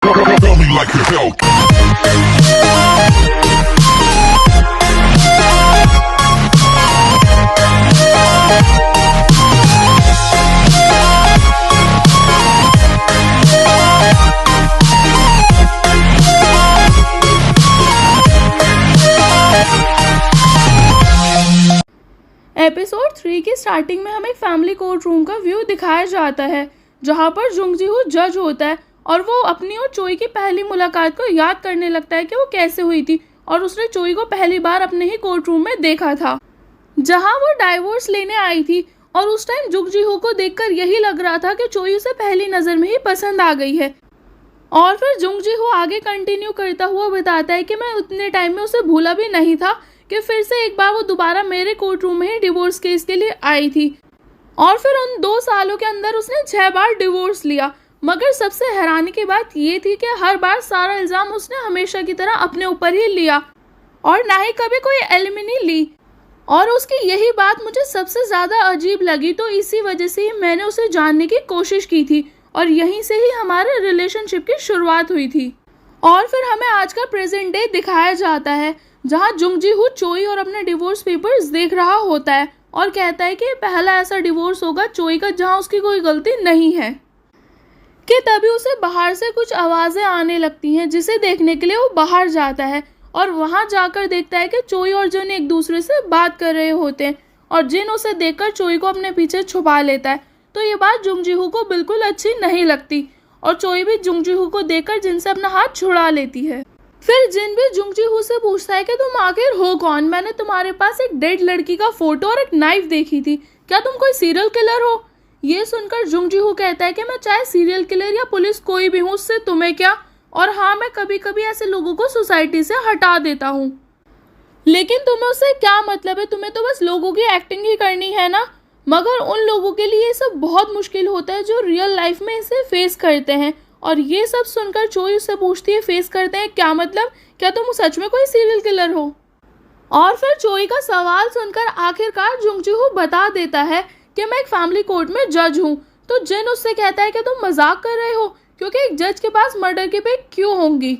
Tell me like you help. Episode 3 की starting में हमें एक फैमिली कोर्ट रूम का व्यू दिखाया जाता है, जहां पर जुंग जी हो जज होता है और वो अपनी और चोई की पहली मुलाकात को याद करने लगता है कि वो कैसे हुई थी और उसने चोई को पहली बार अपने ही कोर्ट रूम में देखा था, जहां वो डाइवोर्स लेने आई थी। और उस टाइम जुंग जी हो को देखकर यही लग रहा था कि चोई उसे पहली नज़र में ही पसंद आ गई है। और फिर जुंग जी हो आगे कंटिन्यू करता हुआ बताता है कि मैं उतने टाइम में उसे भूला भी नहीं था कि फिर से एक बार वो दोबारा मेरे कोर्ट रूम में ही डिवोर्स केस के लिए आई थी। और फिर उन 2 सालों के अंदर उसने 6 बार डिवोर्स लिया। मगर सबसे हैरानी की बात ये थी कि हर बार सारा इल्ज़ाम उसने हमेशा की तरह अपने ऊपर ही लिया और ना ही कभी कोई एलिमनी ली। और उसकी यही बात मुझे सबसे ज़्यादा अजीब लगी, तो इसी वजह से ही मैंने उसे जानने की कोशिश की थी और यहीं से ही हमारे रिलेशनशिप की शुरुआत हुई थी। और फिर हमें आज का प्रेजेंट डे दिखाया जाता है, जहां जुंग जी हो चोई और अपने डिवोर्स पेपर्स देख रहा होता है और कहता है कि ये पहला ऐसा डिवोर्स होगा चोई का जहां उसकी कोई गलती नहीं है। कि तभी उसे बाहर से कुछ आवाज़ें आने लगती हैं, जिसे देखने के लिए वो बाहर जाता है और वहां जाकर देखता है कि चोई और जिन एक दूसरे से बात कर रहे होते हैं और जिन उसे देखकर चोई को अपने पीछे छुपा लेता है। तो ये बात जुंग जी हो को बिल्कुल अच्छी नहीं लगती और चोई भी जुंग जी हो को देखकर जिन से अपना हाथ छुड़ा लेती है। फिर जिन भी जुंग जी हो से पूछता है कि तुम आखिर हो कौन, मैंने तुम्हारे पास एक डेड लड़की का फोटो और एक नाइफ देखी थी, क्या तुम कोई सीरियल किलर हो? ये सुनकर जुंग जी हो कहता है कि मैं चाहे सीरियल किलर या पुलिस कोई भी हूँ, उससे तुम्हें क्या, और हाँ मैं कभी कभी ऐसे लोगों को सोसाइटी से हटा देता हूँ, लेकिन तुम्हें उससे क्या मतलब है? तुम्हें तो बस लोगों की एक्टिंग ही करनी है ना। मगर उन लोगों के लिए ये सब बहुत मुश्किल होता है जो रियल लाइफ में इसे फेस करते हैं। और ये सब सुनकर चोई उससे पूछती है फेस करते हैं क्या मतलब, क्या तुम सच में कोई सीरियल किलर हो? और फिर चोई का सवाल सुनकर आखिरकार जुंग जी हो बता देता है कि मैं एक फैमिली कोर्ट में जज हूँ। तो जिन उससे कहता है कि तुम मजाक कर रहे हो, क्योंकि एक जज के पास मर्डर की पिक क्यों होंगी?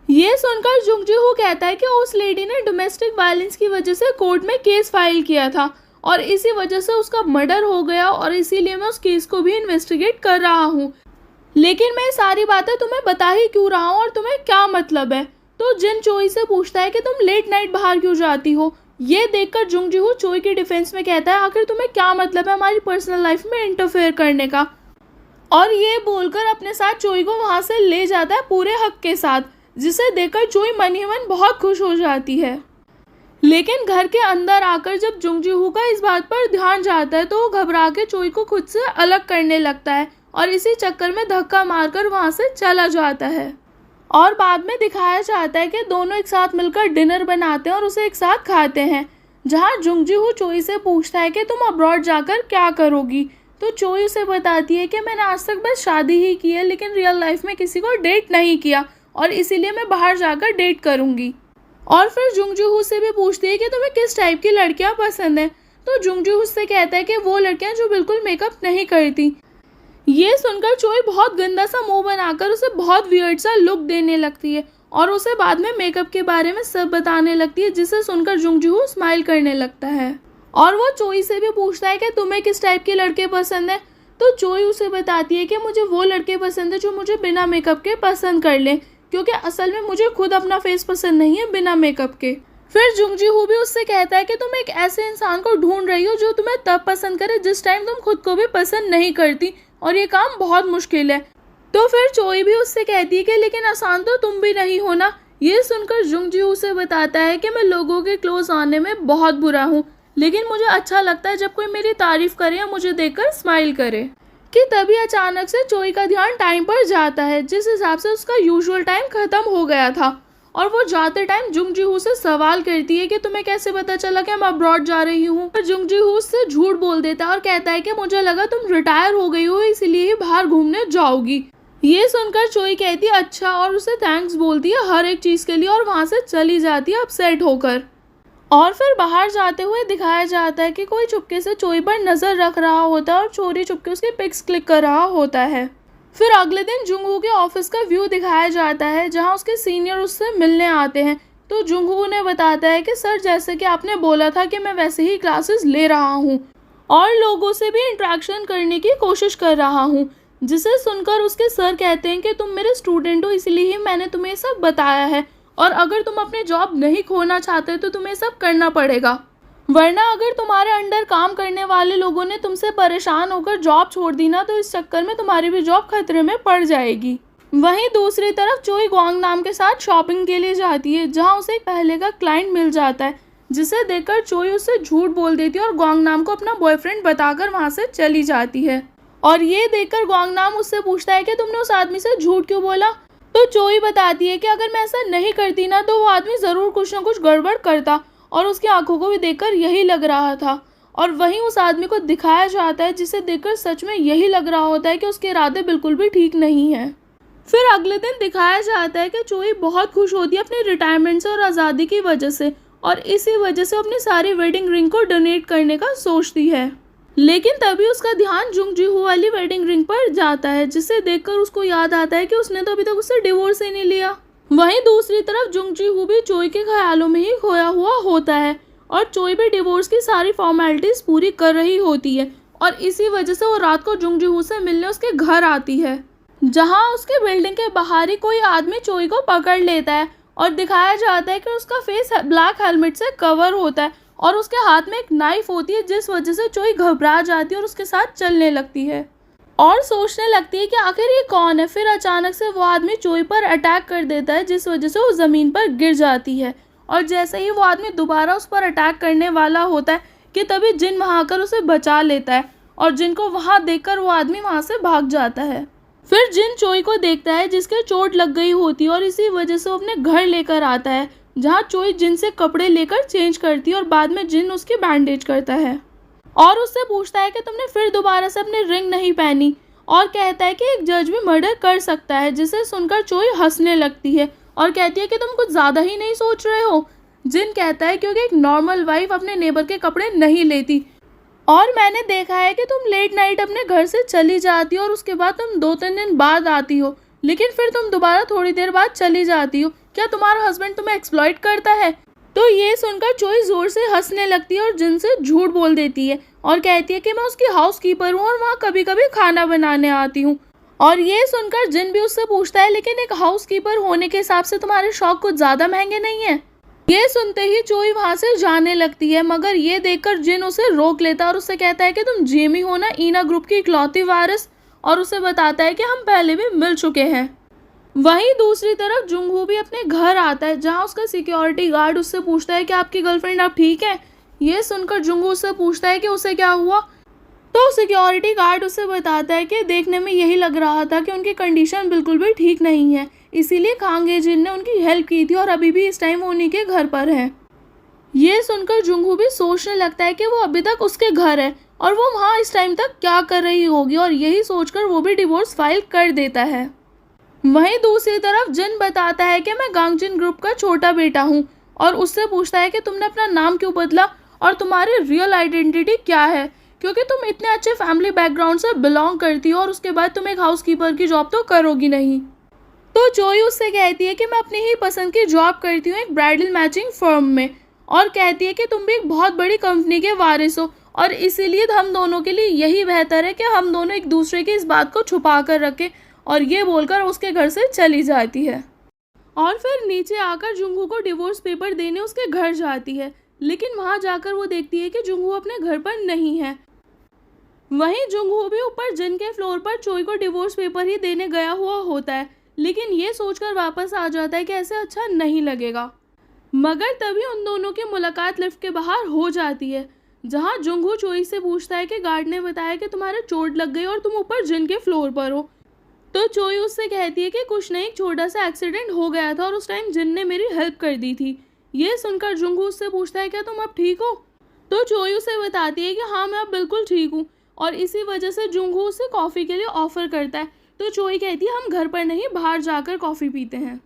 ये सुनकर जुंग जी हो कहता है कि उस लेडी ने डोमेस्टिक वायलेंस की वजह से कोर्ट में केस फाइल किया था और इसी वजह से उसका मर्डर हो गया और इसीलिए मैं उस केस को भी इन्वेस्टिगेट कर रहा हूँ। लेकिन मैं सारी बातें तुम्हें बता ही क्यों रहा हूँ और तुम्हें क्या मतलब है? तो जिन चोई से पूछता है कि तुम लेट नाइट बाहर क्यों जाती हो। ये देखकर जुंग जी हो चोई के डिफेंस में कहता है आखिर तुम्हें क्या मतलब है हमारी पर्सनल लाइफ में इंटरफेयर करने का। और ये बोलकर अपने साथ चोई को वहाँ से ले जाता है पूरे हक के साथ, जिसे देखकर चोई मन ही मन बहुत खुश हो जाती है। लेकिन घर के अंदर आकर जब जुंग जी हो का इस बात पर ध्यान जाता है तो वो घबरा के चोई को खुद से अलग करने लगता है और इसी चक्कर में धक्का मारकर वहाँ से चला जाता है। और बाद में दिखाया जाता है कि दोनों एक साथ मिलकर डिनर बनाते हैं और उसे एक साथ खाते हैं, जहाँ जुंग जी हो चोई से पूछता है कि तुम अब्रॉड जाकर क्या करोगी। तो चोई उसे बताती है कि मैंने आज तक बस शादी ही की है, लेकिन रियल लाइफ में किसी को डेट नहीं किया और इसीलिए मैं बाहर जाकर डेट करूँगी। और फिर जुंग जी हो से भी पूछती है कि तुम्हें किस टाइप की लड़कियाँ पसंद हैं। तो जुंग जी हो से कहता है कि वो लड़कियाँ जो बिल्कुल मेकअप नहीं करती। ये सुनकर चोई बहुत गंदा सा मुंह बनाकर उसे बहुत वियर्ड सा लुक देने लगती है और उसे बाद में मेकअप के बारे में सब बताने लगती है, जिसे सुनकर जुंग जी हो स्माइल करने लगता है। और वो चोई से भी पूछता है कि तुम्हें किस टाइप के लड़के पसंद है। तो चोई उसे बताती है कि मुझे वो लड़के पसंद है जो मुझे बिना मेकअप के पसंद कर लें, क्योंकि असल में मुझे खुद अपना फेस पसंद नहीं है बिना मेकअप के। फिर जुंग जी हो भी उससे कहता है कि तुम एक ऐसे इंसान को ढूंढ रही हो जो तुम्हें तब पसंद करे जिस टाइम तुम खुद को भी पसंद नहीं करती, और ये काम बहुत मुश्किल है। तो फिर चोई भी उससे कहती है कि लेकिन आसान तो तुम भी नहीं हो ना। ये सुनकर जुंग जी उसे बताता है कि मैं लोगों के क्लोज आने में बहुत बुरा हूँ, लेकिन मुझे अच्छा लगता है जब कोई मेरी तारीफ करे या मुझे देखकर स्माइल करे। कि तभी अचानक से चोई का ध्यान टाइम पर जाता है, जिस हिसाब से उसका यूजुअल टाइम खत्म हो गया था। और वो जाते टाइम जुंग जी हो से सवाल करती है कि तुम्हें कैसे पता चला कि मैं अब्रॉड जा रही हूँ। पर जुंग जी हो उससे झूठ बोल देता है और कहता है कि मुझे लगा तुम रिटायर हो गई हो, इसीलिए ही बाहर घूमने जाओगी। ये सुनकर चोई कहती है अच्छा, और उसे थैंक्स बोलती है हर एक चीज़ के लिए और वहाँ से चली जाती है अपसेट होकर। और फिर बाहर जाते हुए दिखाया जाता है कि कोई चुपके से चोई पर नज़र रख रहा होता है और चोरी चुपके उसकी पिक्स क्लिक कर रहा होता है। फिर अगले दिन जुंगू के ऑफिस का व्यू दिखाया जाता है जहां उसके सीनियर उससे मिलने आते हैं। तो जुंगू उन्हें बताता है कि सर, जैसे कि आपने बोला था कि मैं वैसे ही क्लासेस ले रहा हूँ और लोगों से भी इंटरेक्शन करने की कोशिश कर रहा हूँ। जिसे सुनकर उसके सर कहते हैं कि तुम मेरे स्टूडेंट हो, इसलिए ही मैंने तुम्हें सब बताया है, और अगर तुम अपने जॉब नहीं खोना चाहते तो तुम्हें सब करना पड़ेगा, वरना अगर तुम्हारे अंडर काम करने वाले लोगों ने तुमसे परेशान होकर जॉब छोड़ दी ना, तो इस चक्कर में तुम्हारी भी जॉब खतरे में पड़ जाएगी। वहीं दूसरी तरफ चोई ग्वांग नाम के साथ शॉपिंग के लिए जाती है जहां उसे एक पहले का क्लाइंट मिल जाता है, जिसे देखकर चोई उससे झूठ बोल देती है और ग्वांग नाम को अपना बॉयफ्रेंड बताकर वहां से चली जाती है। और ये देखकर ग्वांग नाम उससे पूछता है कि तुमने उस आदमी से झूठ क्यों बोला। तो चोई बताती है कि अगर मैं ऐसा नहीं करती ना तो वो आदमी ज़रूर कुछ ना कुछ गड़बड़ करता, और उसकी आंखों को भी देखकर यही लग रहा था। और वहीं उस आदमी को दिखाया जाता है जिसे देखकर सच में यही लग रहा होता है कि उसके इरादे बिल्कुल भी ठीक नहीं है। फिर अगले दिन दिखाया जाता है कि चोई बहुत खुश होती है अपनी रिटायरमेंट से और आज़ादी की वजह से, और इसी वजह से अपनी सारी वेडिंग रिंग को डोनेट करने का सोचती है। लेकिन तभी उसका ध्यान जुंग जी हो वाली वेडिंग रिंग पर जाता है, जिसे देखकर उसको याद आता है कि उसने तो अभी तक उससे डिवोर्स ही नहीं लिया। वहीं दूसरी तरफ जुंग जी हो भी चोई के ख्यालों में ही खोया हुआ होता है, और चोई भी डिवोर्स की सारी फॉर्मेलिटीज पूरी कर रही होती है, और इसी वजह से वो रात को जुंग जी हो से मिलने उसके घर आती है, जहां उसके बिल्डिंग के बाहर ही कोई आदमी चोई को पकड़ लेता है, और दिखाया जाता है कि उसका फेस ब्लैक हेलमेट से कवर होता है और उसके हाथ में एक नाइफ होती है, जिस वजह से चोई घबरा जाती है और उसके साथ चलने लगती है और सोचने लगती है कि आखिर ये कौन है। फिर अचानक से वो आदमी चोई पर अटैक कर देता है, जिस वजह से वो ज़मीन पर गिर जाती है, और जैसे ही वो आदमी दोबारा उस पर अटैक करने वाला होता है कि तभी जिन वहाँ आकर उसे बचा लेता है, और जिन को वहाँ देखकर वो आदमी वहाँ से भाग जाता है। फिर जिन चोई को देखता है जिसके चोट लग गई होती है, और इसी वजह से वो अपने घर लेकर आता है, जहाँ चोई जिन से कपड़े लेकर चेंज करती है और बाद में जिन उसकी बैंडेज करता है और उससे पूछता है कि तुमने फिर दोबारा से अपनी रिंग नहीं पहनी, और कहता है कि एक जज भी मर्डर कर सकता है। जिसे सुनकर चोई हंसने लगती है और कहती है कि तुम कुछ ज़्यादा ही नहीं सोच रहे हो। जिन कहता है क्योंकि एक नॉर्मल वाइफ अपने नेबर के कपड़े नहीं लेती, और मैंने देखा है कि तुम लेट नाइट अपने घर से चली जाती हो और उसके बाद तुम 2-3 दिन बाद आती हो, लेकिन फिर तुम दोबारा थोड़ी देर बाद चली जाती हो। क्या तुम्हारा हस्बैंड तुम्हें एक्सप्लॉइट करता है? तो ये सुनकर चोई जोर से हंसने लगती है और जिन से झूठ बोल देती है और कहती है कि मैं उसकी हाउस कीपर हूँ और वहाँ कभी कभी खाना बनाने आती हूँ। और ये सुनकर जिन भी उससे पूछता है, लेकिन एक हाउस कीपर होने के हिसाब से तुम्हारे शौक कुछ ज़्यादा महंगे नहीं है? ये सुनते ही चोई वहाँ से जाने लगती है, मगर ये देखकर जिन उसे रोक लेता है और उससे कहता है कि तुम जेमी हो ना, ईना ग्रुप की इकलौती वारिस, और उसे बताता है कि हम पहले भी मिल चुके हैं। वहीं दूसरी तरफ जुंगू भी अपने घर आता है, जहां उसका सिक्योरिटी गार्ड उससे पूछता है कि आपकी गर्लफ्रेंड अब ठीक है। ये सुनकर जुंगू उससे पूछता है कि उसे क्या हुआ। तो सिक्योरिटी गार्ड उसे बताता है कि देखने में यही लग रहा था कि उनकी कंडीशन बिल्कुल भी ठीक नहीं है, इसीलिए खांगे जिन ने उनकी हेल्प की थी और अभी भी इस टाइम वो उन्हीं के घर पर है। ये सुनकर जुंगू भी सोचने लगता है कि वो अभी तक उसके घर है और वो वहाँ इस टाइम तक क्या कर रही होगी, और यही सोचकर वो भी डिवोर्स फाइल कर देता है। वहीं दूसरी तरफ जिन बताता है कि मैं गांगजिन ग्रुप का छोटा बेटा हूँ, और उससे पूछता है कि तुमने अपना नाम क्यों बदला और तुम्हारी रियल आइडेंटिटी क्या है, क्योंकि तुम इतने अच्छे फैमिली बैकग्राउंड से बिलोंग करती हो और उसके बाद तुम एक हाउस कीपर की जॉब तो करोगी नहीं। तो चोई उससे कहती है कि मैं अपनी ही पसंद की जॉब करती हूँ एक ब्राइडल मैचिंग फर्म में, और कहती है कि तुम भी एक बहुत बड़ी कंपनी के वारिस हो और इसीलिए हम दोनों के लिए यही बेहतर है कि हम दोनों एक दूसरे की इस बात को छुपा कर रखें। और ये बोलकर उसके घर से चली जाती है और फिर नीचे आकर जुंगू को डिवोर्स पेपर देने उसके घर जाती है, लेकिन वहाँ जाकर वो देखती है कि जुंगू अपने घर पर नहीं है। वहीं जुंगू भी ऊपर जिन के फ्लोर पर चोई को डिवोर्स पेपर ही देने गया हुआ होता है, लेकिन ये सोचकर वापस आ जाता है कि ऐसे अच्छा नहीं लगेगा। मगर तभी उन दोनों की मुलाकात लिफ्ट के बाहर हो जाती है, जहाँ जुंगू चोई से पूछता है कि गार्ड ने बताया कि तुम्हारे चोट लग गई और तुम ऊपर जिन के फ्लोर पर हो। तो चोई उससे कहती है कि कुछ नहीं, एक छोटा सा एक्सीडेंट हो गया था और उस टाइम जिन ने मेरी हेल्प कर दी थी। ये सुनकर जुंगू उससे पूछता है क्या तुम अब ठीक हो? तो चोई उसे बताती है कि हाँ मैं अब बिल्कुल ठीक हूँ, और इसी वजह से जुंगू उसे कॉफ़ी के लिए ऑफ़र करता है। तो चोई कहती है हम घर पर नहीं बाहर जाकर कॉफ़ी पीते हैं।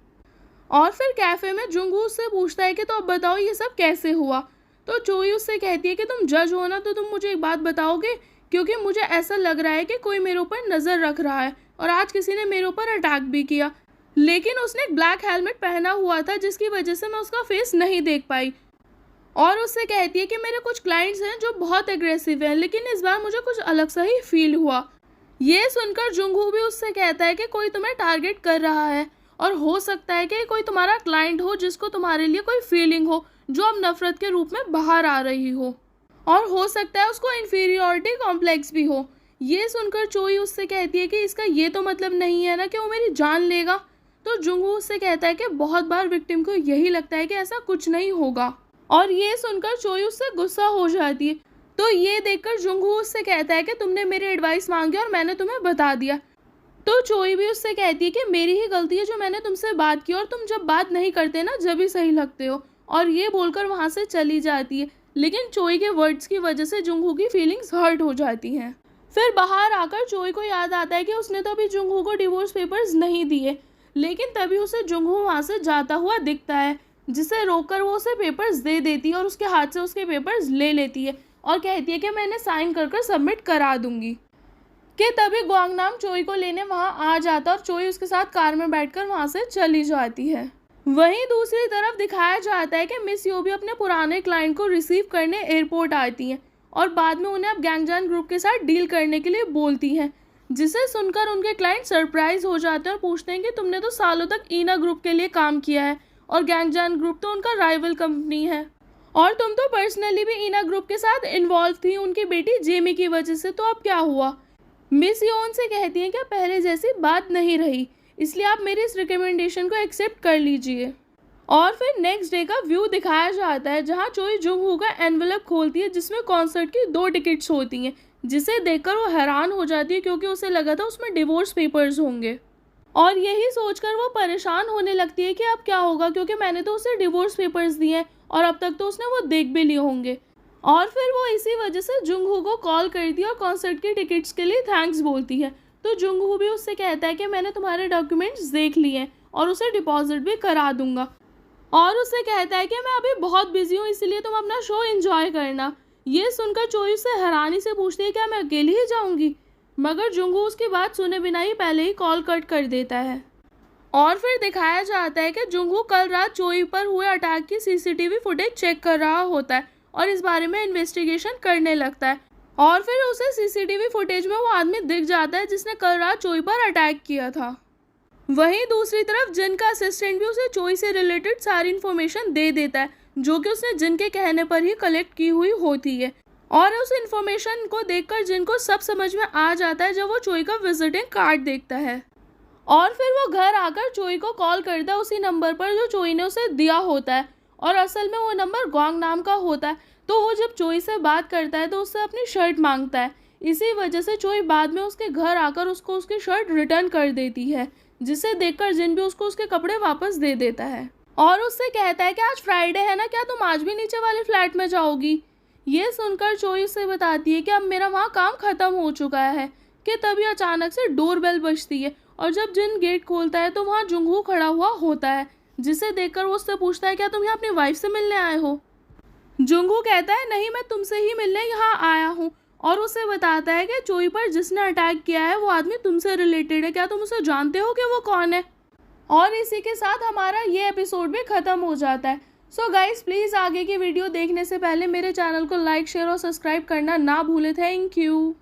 और फिर कैफ़े में जुंगू उससे पूछता है कि तो अब बताओ ये सब कैसे हुआ। तो चोई उससे कहती है कि तुम जज हो ना, तो तुम मुझे एक बात बताओगे क्योंकि मुझे ऐसा लग रहा है कि कोई मेरे ऊपर नज़र रख रहा है और आज किसी ने मेरे ऊपर अटैक भी किया। लेकिन उसने एक ब्लैक हेलमेट पहना हुआ था जिसकी वजह से मैं उसका फेस नहीं देख पाई। और उससे कहती है कि मेरे कुछ क्लाइंट्स हैं जो बहुत एग्रेसिव हैं, लेकिन इस बार मुझे कुछ अलग सा ही फील हुआ। ये सुनकर जुंगू भी उससे कहता है कि कोई तुम्हें टारगेट कर रहा है और हो सकता है कि कोई तुम्हारा क्लाइंट हो जिसको तुम्हारे लिए कोई फीलिंग हो जो अब नफरत के रूप में बाहर आ रही हो, और हो सकता है उसको इन्फीरियरिटी कॉम्प्लेक्स भी हो। ये सुनकर चोई उससे कहती है कि इसका ये तो मतलब नहीं है ना कि वो मेरी जान लेगा। तो जुंगू उससे कहता है कि बहुत बार विक्टिम को यही लगता है कि ऐसा कुछ नहीं होगा, और ये सुनकर चोई उससे गुस्सा हो जाती है। तो ये देखकर जुंगू उससे कहता है कि तुमने मेरी एडवाइस मांगी और मैंने तुम्हें बता दिया। तो चोई भी उससे कहती है कि मेरी ही गलती है जो मैंने तुमसे बात की, और तुम जब बात नहीं करते ना जब भी सही लगते हो, और ये बोलकर वहाँ से चली जाती है। लेकिन चोई के वर्ड्स की वजह से जुंगू की फीलिंग्स हर्ट हो जाती हैं। फिर बाहर आकर चोई को याद आता है कि उसने तो अभी जुंगू को डिवोर्स पेपर्स नहीं दिए, लेकिन तभी उसे जुंगू वहाँ से जाता हुआ दिखता है, जिसे रोककर वो उसे पेपर्स दे देती है और उसके हाथ से उसके पेपर्स ले लेती है और कहती है कि मैंने साइन कर सबमिट करा दूंगी। कि तभी ग्वांगनाम चोई को लेने वहाँ आ जाता और चोई उसके साथ कार में बैठकर वहाँ से चली जाती है। वहीं दूसरी तरफ दिखाया जाता है कि मिस यो भी अपने पुराने क्लाइंट को रिसीव करने एयरपोर्ट आती हैं और बाद में उन्हें अब गैंगजान ग्रुप के साथ डील करने के लिए बोलती हैं, जिसे सुनकर उनके क्लाइंट सरप्राइज हो जाते हैं और पूछते हैं कि तुमने तो सालों तक ईना ग्रुप के लिए काम किया है और गैंगजान ग्रुप तो उनका राइवल कंपनी है, और तुम तो पर्सनली भी ईना ग्रुप के साथ इन्वॉल्व थी उनकी बेटी जेमी की वजह से, तो अब क्या हुआ। मिस यो उनसे कहती हैं कि पहले जैसी बात नहीं रही, इसलिए आप मेरी इस रिकमेंडेशन को एक्सेप्ट कर लीजिए। और फिर नेक्स्ट डे का व्यू दिखाया जाता है जहां चोई जुंगहू का एनवेलप खोलती है जिसमें कॉन्सर्ट की 2 टिकट्स होती हैं, जिसे देखकर वो हैरान हो जाती है क्योंकि उसे लगा था उसमें डिवोर्स पेपर्स होंगे, और यही सोचकर वो परेशान होने लगती है कि अब क्या होगा, क्योंकि मैंने तो उसे डिवोर्स पेपर्स दिए हैं और अब तक तो उसने वो देख भी लिए होंगे। और फिर वो इसी वजह से जुंगहू को कॉल करती है और कॉन्सर्ट की टिकट्स के लिए थैंक्स बोलती है। तो जुंगहू भी उससे कहता है कि मैंने तुम्हारे डॉक्यूमेंट्स देख लिए हैं और उसे डिपॉजिट भी करा दूंगा, और उससे कहता है कि मैं अभी बहुत बिजी हूँ इसलिए तुम अपना शो एंजॉय करना। ये सुनकर चोई से हैरानी से पूछती है क्या मैं अकेली ही जाऊँगी, मगर जुंगहू उसकी बात सुने बिना ही पहले ही कॉल कट कर देता है। और फिर दिखाया जाता है कि जुंगहू कल रात चोई पर हुए अटैक की सीसीटीवी फुटेज चेक कर रहा होता है और इस बारे में इन्वेस्टिगेशन करने लगता है, और फिर उसे सीसीटीवी फुटेज में वो आदमी दिख जाता है जिसने कल रात चोई पर अटैक किया था। वहीं दूसरी तरफ जिन का असिस्टेंट भी उसे चोई से रिलेटेड सारी इन्फॉर्मेशन दे देता है जो कि उसने जिन के कहने पर ही कलेक्ट की हुई होती है, और उस इन्फॉर्मेशन को देखकर जिन को सब समझ में आ जाता है जब वो चोई का विजिटिंग कार्ड देखता है। और फिर वो घर आकर चोई को कॉल करता है उसी नंबर पर जो चोई ने उसे दिया होता है, और असल में वो नंबर ग्वांगनाम का होता है। तो वो जब चोई से बात करता है तो उससे अपनी शर्ट मांगता है, इसी वजह से चोई बाद में उसके घर आकर उसको उसकी शर्ट रिटर्न कर देती है, जिसे देखकर जिन भी उसको उसके कपड़े वापस दे देता है और उससे कहता है कि आज फ्राइडे है ना, क्या तुम आज भी नीचे वाले फ्लैट में जाओगी। ये सुनकर चोई उससे बताती है कि अब मेरा वहाँ काम ख़त्म हो चुका है। कि तभी अचानक से डोरबेल बजती है और जब जिन गेट खोलता है तो वहाँ जुंगहू खड़ा हुआ होता है, जिसे देखकर वो उससे पूछता है क्या तुम यहाँ अपनी वाइफ से मिलने आए हो। जुंगहू कहता है नहीं, मैं तुमसे ही मिलने यहाँ आया हूँ, और उसे बताता है कि चोई पर जिसने अटैक किया है वो आदमी तुमसे रिलेटेड है, क्या तुम उसे जानते हो कि वो कौन है। और इसी के साथ हमारा ये एपिसोड भी ख़त्म हो जाता है। सो गाइस प्लीज़ आगे की वीडियो देखने से पहले मेरे चैनल को लाइक शेयर और सब्सक्राइब करना ना भूलें। Thank you.